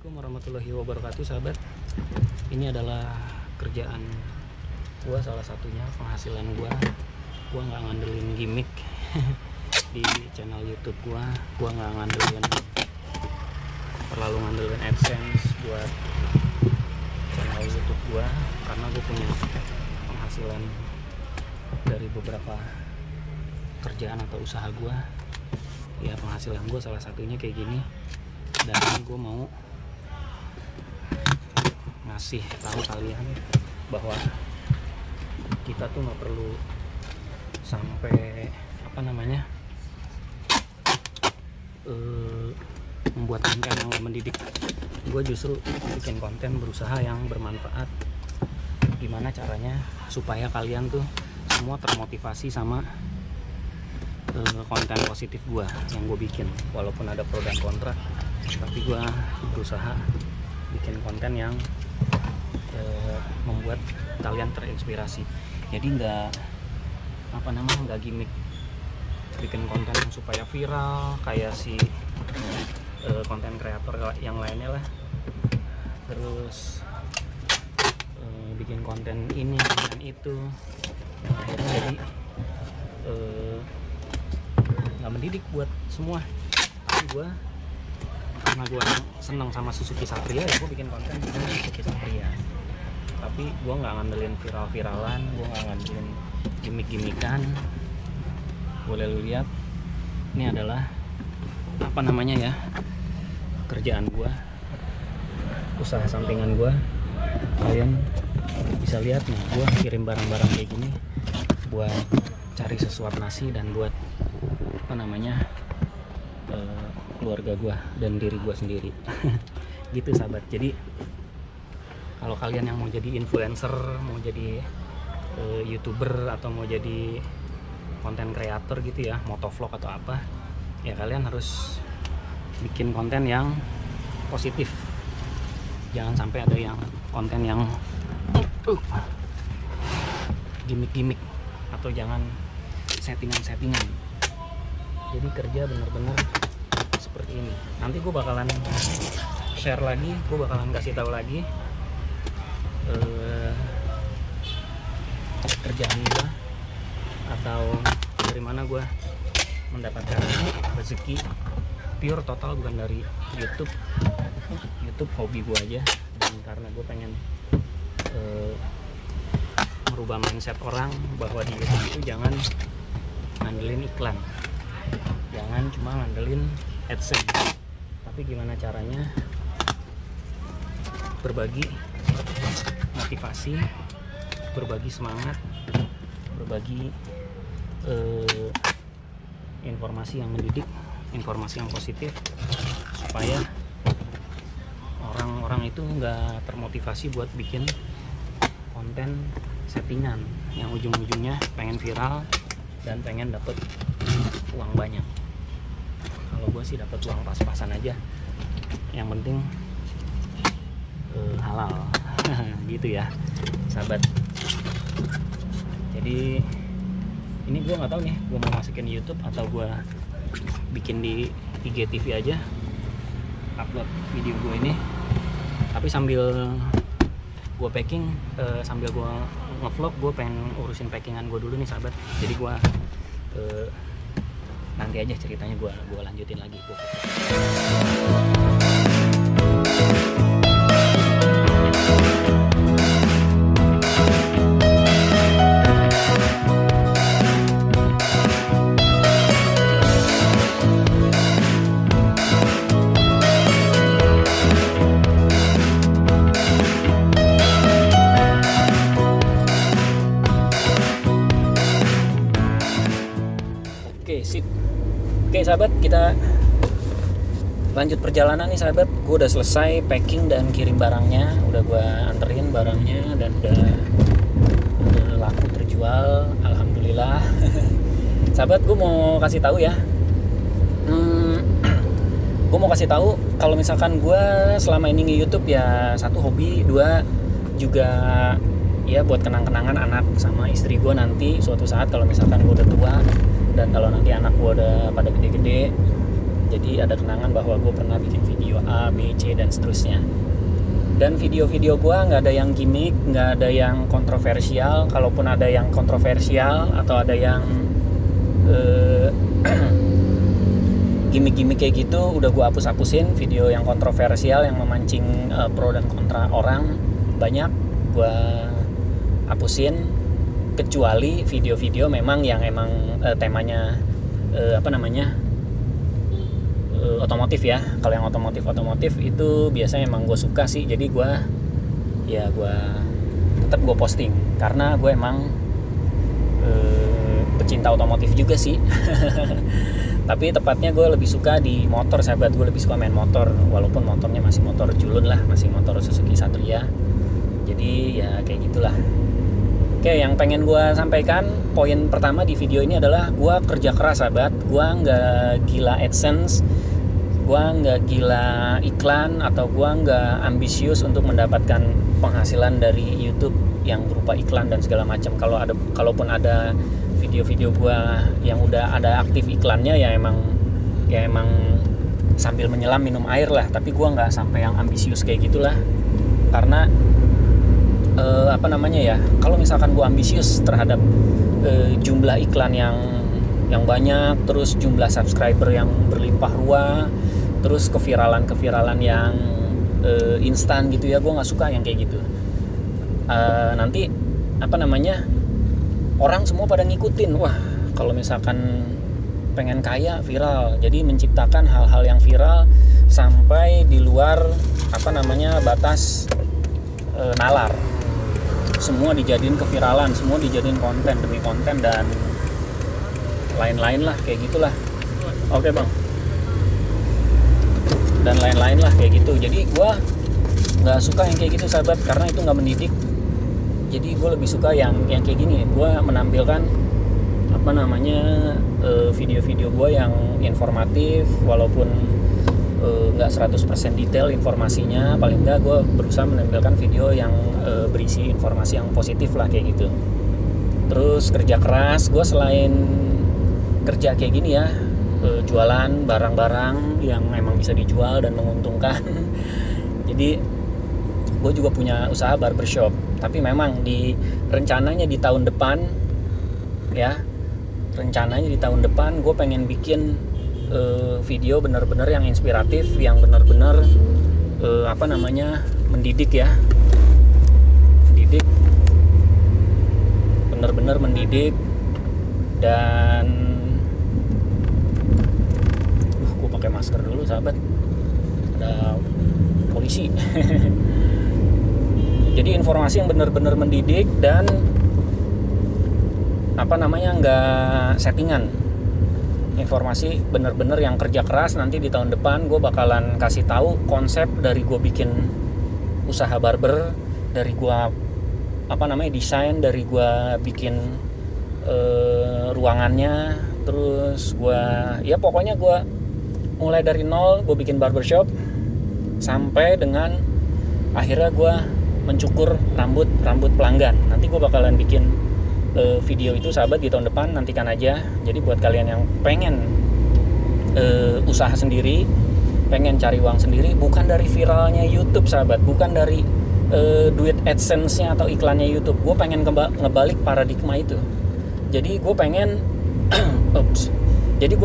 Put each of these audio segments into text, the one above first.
Assalamualaikum warahmatullahi wabarakatuh, sahabat. Ini adalah kerjaan gua, salah satunya penghasilan gua nggak ngandelin gimmick di channel YouTube gua nggak terlalu ngandelin AdSense buat channel YouTube gua, karena gua punya penghasilan dari beberapa kerjaan atau usaha gua. Ya, penghasilan gua salah satunya kayak gini, dan gue mau ngasih tahu kalian bahwa kita tuh nggak perlu sampai membuat konten yang mendidik. Gue justru bikin konten berusaha yang bermanfaat. Gimana caranya supaya kalian tuh semua termotivasi sama konten positif gue yang gue bikin, walaupun ada pro dan kontra, tapi gue berusaha bikin konten yang membuat kalian terinspirasi. Jadi nggak gimmick bikin konten yang supaya viral kayak si konten kreator yang lainnya lah, terus bikin konten ini dan itu, akhirnya jadi nggak mendidik buat semua. Tapi karena gue seneng sama Suzuki Satria, ya gue bikin konten tentang Suzuki Satria. Tapi gue nggak ngandelin viral-viralan, gue nggak ngandelin gimmick-gimmickan. Boleh lu lihat, ini adalah kerjaan gue, usaha sampingan gue. Kalian bisa lihat nih, gue kirim barang-barang kayak gini buat cari sesuap nasi dan buat keluarga gue dan diri gue sendiri. Gitu, sahabat. Jadi kalau kalian yang mau jadi influencer, mau jadi YouTuber, atau mau jadi konten kreator gitu ya, motovlog atau apa, ya kalian harus bikin konten yang positif. Jangan sampai ada yang konten yang gimmick-gimmick, atau jangan settingan-settingan. Jadi kerja bener-bener seperti ini. Nanti gue bakalan share lagi, gue bakalan kasih tahu lagi kerjaan gue, atau dari mana gue mendapatkan rezeki pure total, bukan dari YouTube hobi gue aja. Dan karena gue pengen merubah mindset orang bahwa di YouTube itu jangan ngandelin iklan, jangan cuma ngandelin AdSense, tapi gimana caranya berbagi motivasi, berbagi semangat, berbagi informasi yang mendidik, informasi yang positif, supaya orang-orang itu nggak termotivasi buat bikin konten settingan yang ujung-ujungnya pengen viral dan pengen dapet uang banyak. Kalau gue sih dapat uang pas-pasan aja, yang penting halal. Gitu ya, sahabat. Jadi ini gue nggak tahu nih, gue mau masukin di YouTube atau gue bikin di IGTV aja, upload video gue ini. Tapi sambil gue packing, sambil gue ngevlog, gue pengen urusin packingan gue dulu nih, sahabat. Jadi gue nanti aja ceritanya gue lanjutin lagi. Oke, sahabat, kita lanjut perjalanan nih, sahabat. Gue udah selesai packing dan kirim barangnya, udah gue anterin barangnya dan udah laku terjual, alhamdulillah. Sahabat, gue mau kasih tahu ya, kalau misalkan gue selama ini nge-YouTube ya, satu hobi, dua juga ya buat kenang-kenangan anak sama istri gue nanti suatu saat kalau misalkan gue udah tua, dan kalau nanti anak gue udah pada gede-gede, jadi ada kenangan bahwa gue pernah bikin video A, B, C dan seterusnya. Dan video-video gue nggak ada yang gimmick, nggak ada yang kontroversial. Kalaupun ada yang kontroversial atau ada yang gimmick-gimmick kayak gitu, udah gue hapus-hapusin. Video yang kontroversial yang memancing pro dan kontra orang banyak gue hapusin, kecuali video-video memang yang emang temanya otomotif ya. Kalau yang otomotif itu biasanya emang gue suka sih, jadi gue tetap gue posting karena gue emang pecinta otomotif juga sih. Tapi tepatnya gue lebih suka di motor, sahabat. Gue lebih suka main motor, walaupun motornya masih motor culun lah, masih motor Suzuki Satria. Jadi ya kayak gitulah. Oke, yang pengen gue sampaikan, poin pertama di video ini adalah gue kerja keras, sahabat. Gue nggak gila AdSense, gue nggak gila iklan, atau gue nggak ambisius untuk mendapatkan penghasilan dari YouTube yang berupa iklan dan segala macam. Kalaupun ada video-video gue yang udah ada aktif iklannya, ya emang sambil menyelam minum air lah. Tapi gue nggak sampai yang ambisius kayak gitulah, karena kalau misalkan gue ambisius terhadap jumlah iklan yang banyak, terus jumlah subscriber yang berlimpah ruah, terus keviralan yang instan gitu ya, gue nggak suka yang kayak gitu. Nanti orang semua pada ngikutin, wah kalau misalkan pengen kaya viral, jadi menciptakan hal-hal yang viral sampai di luar batas nalar. Semua dijadiin keviralan, semua dijadiin konten demi konten dan lain-lain lah kayak gitulah. Oke bang, dan lain-lain lah kayak gitu. Jadi gue nggak suka yang kayak gitu, sahabat, karena itu nggak mendidik. Jadi gue lebih suka yang kayak gini. Gue menampilkan video-video gue yang informatif, walaupun nggak 100% detail informasinya. Paling nggak gue berusaha menampilkan video yang berisi informasi yang positif lah kayak gitu. Terus kerja keras, gue selain kerja kayak gini ya, jualan barang-barang yang emang bisa dijual dan menguntungkan. Jadi gue juga punya usaha barbershop, tapi memang rencananya di tahun depan gue pengen bikin video benar-benar yang inspiratif, yang benar-benar mendidik ya, benar-benar mendidik. Dan gue pakai masker dulu, sahabat, ada polisi. Jadi informasi yang benar-benar mendidik dan nggak settingan. Informasi benar-benar yang kerja keras. Nanti di tahun depan gue bakalan kasih tahu konsep dari gue bikin usaha barber, dari gue desain, dari gue bikin ruangannya, terus pokoknya gue mulai dari nol, gue bikin barbershop sampai dengan akhirnya gue mencukur rambut pelanggan. Nanti gue bakalan bikin video itu, sahabat, di tahun depan, nantikan aja. Jadi buat kalian yang pengen usaha sendiri, pengen cari uang sendiri, bukan dari viralnya YouTube, sahabat, bukan dari duit AdSense-nya atau iklannya YouTube. Gue pengen ngebalik paradigma itu. Jadi gue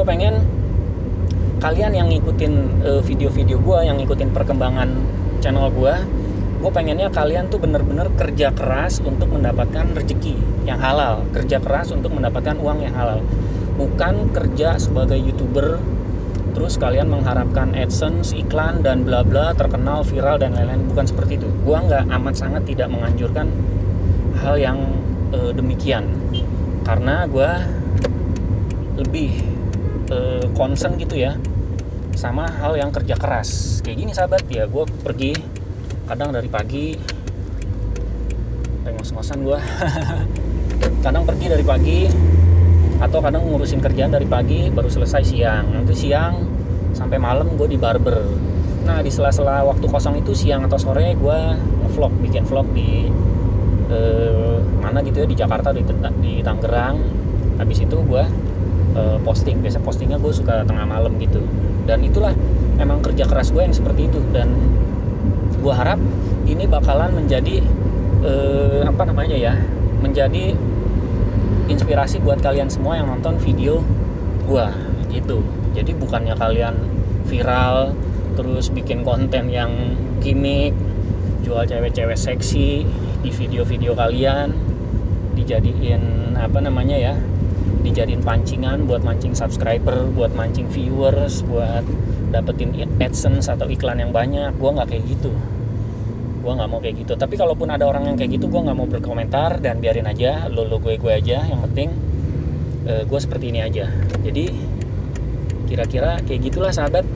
pengen kalian yang ngikutin video-video gue, yang ngikutin perkembangan channel gue pengennya kalian tuh bener-bener kerja keras untuk mendapatkan rezeki yang halal, kerja keras untuk mendapatkan uang yang halal, bukan kerja sebagai YouTuber terus kalian mengharapkan AdSense, iklan dan bla bla, terkenal, viral dan lain-lain. Bukan seperti itu. Gua nggak amat sangat tidak menganjurkan hal yang demikian, karena gua lebih concern gitu ya sama hal yang kerja keras kayak gini, sahabat. Ya gue pergi kadang dari pagi, ngos-ngosan gue kadang pergi dari pagi, atau kadang ngurusin kerjaan dari pagi baru selesai siang. Nanti siang sampai malam gue di barber. Nah di sela-sela waktu kosong itu, siang atau sore, gue ngevlog, bikin vlog di mana gitu ya, di Jakarta, di Tangerang. Habis itu gue posting. Biasa postingnya gue suka tengah malam gitu. Dan itulah emang kerja keras gue yang seperti itu, dan gue harap ini bakalan menjadi menjadi inspirasi buat kalian semua yang nonton video gue gitu. Jadi bukannya kalian viral terus bikin konten yang gimmick, jual cewek-cewek seksi di video-video kalian, dijadiin dijadiin pancingan buat mancing subscriber, buat mancing viewers, buat dapetin AdSense atau iklan yang banyak. Gue nggak kayak gitu, gue nggak mau kayak gitu. Tapi kalaupun ada orang yang kayak gitu, gue nggak mau berkomentar dan biarin aja, lo gue aja. Yang penting gue seperti ini aja. Jadi kira-kira kayak gitulah sahabat,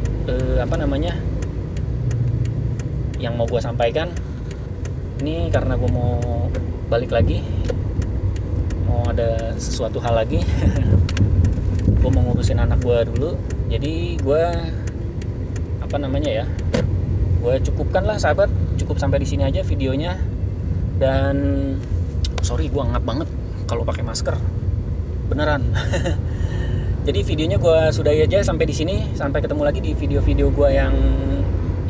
yang mau gue sampaikan. Ini karena gue mau balik lagi, mau ada sesuatu hal lagi. Gue mau ngurusin anak gue dulu. Jadi gue gue cukupkan lah sahabat, cukup sampai di sini aja videonya. Dan sorry, gue ngap banget kalau pakai masker, beneran. Jadi videonya gue sudahi aja sampai di sini. Sampai ketemu lagi di video-video gue yang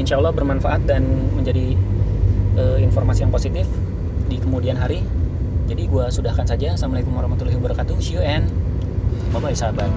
insya Allah bermanfaat dan menjadi informasi yang positif di kemudian hari. Jadi gue sudahkan saja. Assalamualaikum warahmatullahi wabarakatuh. See you and bye bye sahabat.